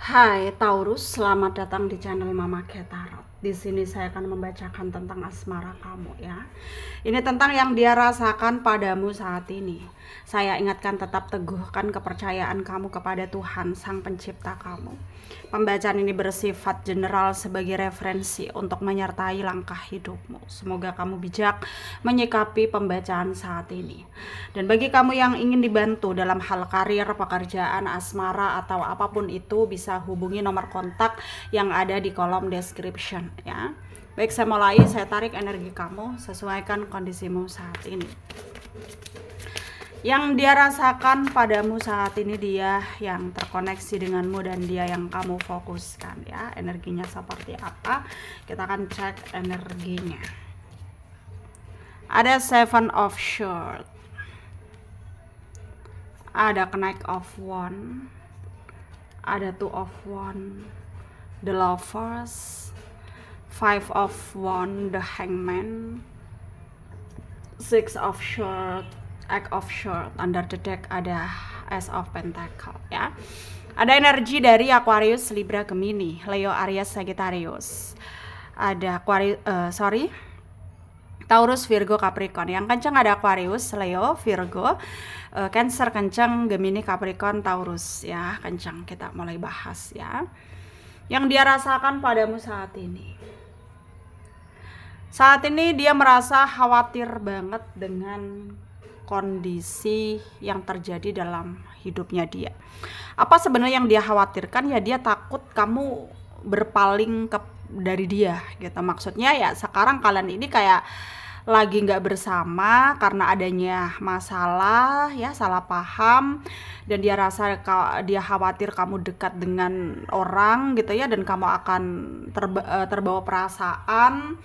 Hai Taurus, selamat datang di channel Mama Tarot. Di sini saya akan membacakan tentang asmara kamu ya. Ini tentang yang dia rasakan padamu saat ini. Saya ingatkan tetap teguhkan kepercayaan kamu kepada Tuhan Sang Pencipta kamu. Pembacaan ini bersifat general sebagai referensi untuk menyertai langkah hidupmu. Semoga kamu bijak menyikapi pembacaan saat ini. Dan bagi kamu yang ingin dibantu dalam hal karir, pekerjaan, asmara, atau apapun itu, bisa hubungi nomor kontak yang ada di kolom description ya. Baik, saya mulai. Saya tarik energi kamu, sesuaikan kondisimu saat ini. Yang dia rasakan padamu saat ini, dia yang terkoneksi denganmu dan dia yang kamu fokuskan ya. Energinya seperti apa? Kita akan cek energinya. Ada Seven of Swords, ada Knight of Wands, ada Two of Wands, The Lovers, Five of Wands, The Hangman, Six of Swords, Eight of Swords. Under the deck ada Ace of Pentacle ya. Ada energi dari Aquarius, Libra, Gemini, Leo, Aries, Sagittarius. Ada Taurus, Virgo, Capricorn. Yang kencang ada Aquarius, Leo, Virgo, Cancer kencang, Gemini, Capricorn, Taurus ya, kencang. Kita mulai bahas ya. Yang dia rasakan padamu saat ini. Saat ini dia merasa khawatir banget dengan kondisi yang terjadi dalam hidupnya dia. Apa sebenarnya yang dia khawatirkan? Ya, dia takut kamu berpaling dari dia gitu. Maksudnya ya sekarang kalian ini kayak lagi nggak bersama karena adanya masalah ya, salah paham, dan dia rasa dia khawatir kamu dekat dengan orang gitu ya, dan kamu akan terbawa perasaan.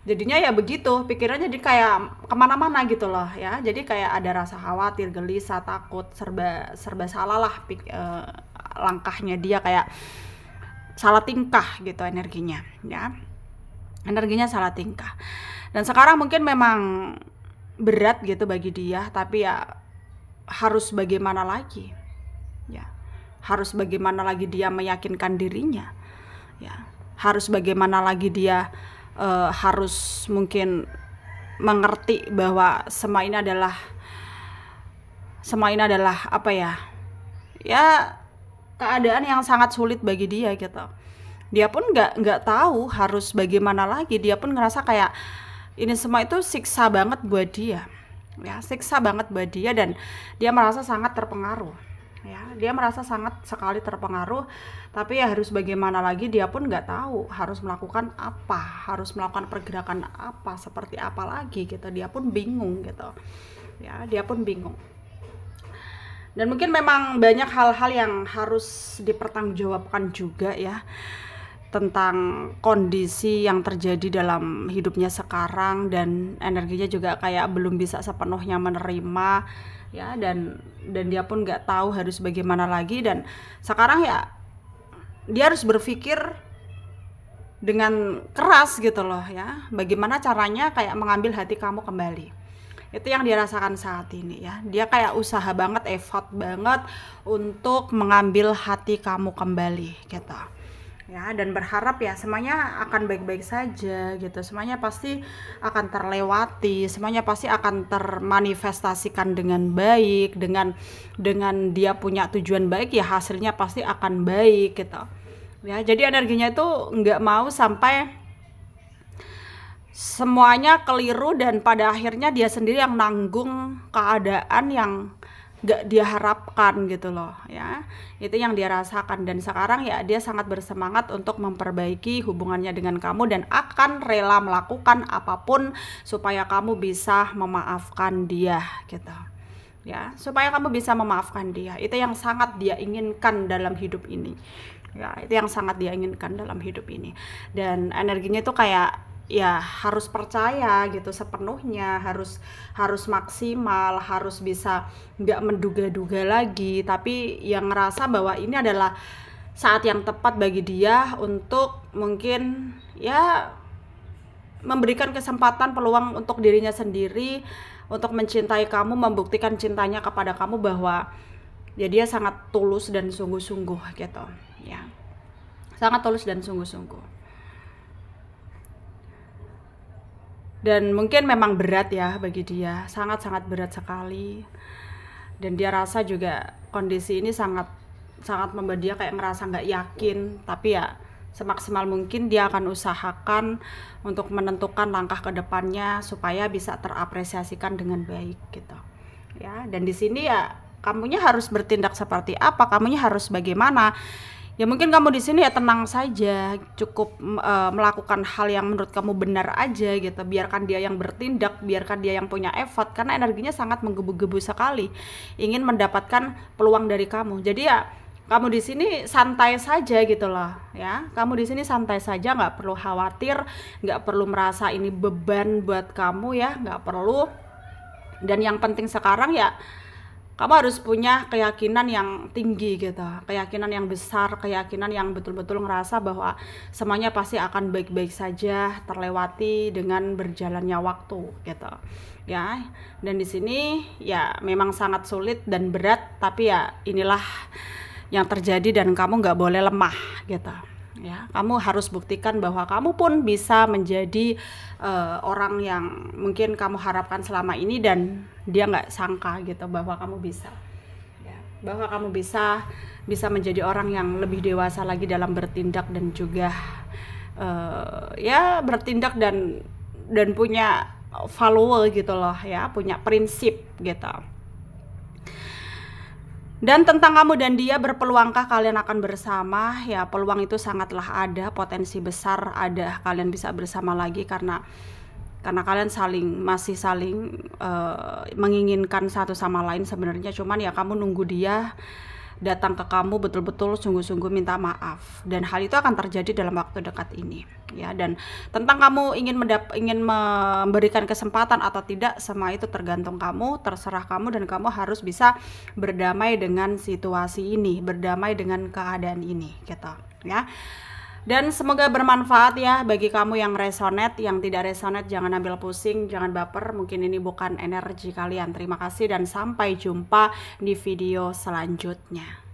Jadinya ya begitu pikirannya, jadi kayak kemana-mana gitu loh ya. Jadi kayak ada rasa khawatir, gelisah, takut, serba salah lah langkahnya dia, kayak salah tingkah gitu energinya ya. Energinya salah tingkah. Dan sekarang mungkin memang berat gitu bagi dia, tapi ya harus bagaimana lagi ya. Harus bagaimana lagi dia meyakinkan dirinya ya. Harus bagaimana lagi dia harus mungkin mengerti bahwa semua ini adalah apa ya, ya keadaan yang sangat sulit bagi dia gitu. Dia pun nggak tahu harus bagaimana lagi. Dia pun ngerasa kayak ini semua itu siksa banget buat dia ya, siksa banget buat dia, dan dia merasa sangat terpengaruh ya. Dia merasa sangat sekali terpengaruh, tapi ya harus bagaimana lagi, dia pun nggak tahu harus melakukan apa, harus melakukan pergerakan apa, seperti apa lagi gitu. Dia pun bingung gitu ya, dia pun bingung. Dan mungkin memang banyak hal-hal yang harus dipertanggungjawabkan juga ya, tentang kondisi yang terjadi dalam hidupnya sekarang, dan energinya juga kayak belum bisa sepenuhnya menerima ya, dan dia pun nggak tahu harus bagaimana lagi. Dan sekarang ya dia harus berpikir dengan keras gitu loh ya, bagaimana caranya kayak mengambil hati kamu kembali. Itu yang dirasakan saat ini ya. Dia kayak usaha banget, effort banget untuk mengambil hati kamu kembali gitu ya, dan berharap ya semuanya akan baik-baik saja gitu. Semuanya pasti akan terlewati, semuanya pasti akan termanifestasikan dengan baik, dengan dia punya tujuan baik ya, hasilnya pasti akan baik gitu ya. Jadi energinya itu nggak mau sampai semuanya keliru dan pada akhirnya dia sendiri yang nanggung keadaan yang gak dia harapkan gitu loh ya. Itu yang dia rasakan, dan sekarang ya dia sangat bersemangat untuk memperbaiki hubungannya dengan kamu, dan akan rela melakukan apapun supaya kamu bisa memaafkan dia gitu ya, supaya kamu bisa memaafkan dia. Itu yang sangat dia inginkan dalam hidup ini ya, itu yang sangat dia inginkan dalam hidup ini. Dan energinya itu kayak ya harus percaya gitu sepenuhnya, harus maksimal, harus bisa nggak menduga-duga lagi, tapi yang ngerasa bahwa ini adalah saat yang tepat bagi dia untuk mungkin ya memberikan kesempatan, peluang untuk dirinya sendiri untuk mencintai kamu, membuktikan cintanya kepada kamu, bahwa ya dia sangat tulus dan sungguh-sungguh gitu ya. sangat tulus dan sungguh-sungguh. Dan mungkin memang berat ya bagi dia, sangat-sangat berat sekali. Dan dia rasa juga kondisi ini sangat membuat dia kayak ngerasa nggak yakin, tapi ya semaksimal mungkin dia akan usahakan untuk menentukan langkah ke depannya supaya bisa terapresiasikan dengan baik gitu ya. Dan di sini ya kamunya harus bertindak seperti apa, kamunya harus bagaimana. Ya mungkin kamu di sini ya tenang saja, cukup melakukan hal yang menurut kamu benar aja gitu. Biarkan dia yang bertindak, biarkan dia yang punya effort, karena energinya sangat menggebu-gebu sekali, ingin mendapatkan peluang dari kamu. Jadi ya kamu di sini santai saja gitu loh ya. Kamu di sini santai saja, nggak perlu khawatir, nggak perlu merasa ini beban buat kamu ya, nggak perlu. Dan yang penting sekarang ya kamu harus punya keyakinan yang tinggi gitu, keyakinan yang besar, keyakinan yang betul-betul ngerasa bahwa semuanya pasti akan baik-baik saja, terlewati dengan berjalannya waktu gitu ya. Dan di sini ya memang sangat sulit dan berat, tapi ya inilah yang terjadi dan kamu nggak boleh lemah gitu ya. Kamu harus buktikan bahwa kamu pun bisa menjadi orang yang mungkin kamu harapkan selama ini dan dia nggak sangka gitu bahwa kamu bisa ya, bahwa kamu bisa menjadi orang yang lebih dewasa lagi dalam bertindak dan juga ya bertindak dan punya value gitu loh ya, punya prinsip gitu. Dan tentang kamu dan dia, berpeluangkah kalian akan bersama? Ya peluang itu sangatlah ada, potensi besar ada kalian bisa bersama lagi karena kalian masih saling menginginkan satu sama lain sebenarnya. Cuman ya kamu nunggu dia datang ke kamu betul-betul sungguh-sungguh minta maaf, dan hal itu akan terjadi dalam waktu dekat ini ya. Dan tentang kamu ingin memberikan kesempatan atau tidak, semua itu tergantung kamu, terserah kamu, dan kamu harus bisa berdamai dengan situasi ini, berdamai dengan keadaan ini gitu ya. Dan semoga bermanfaat ya bagi kamu yang resonate. Yang tidak resonate jangan ambil pusing, jangan baper, mungkin ini bukan energi kalian. Terima kasih dan sampai jumpa di video selanjutnya.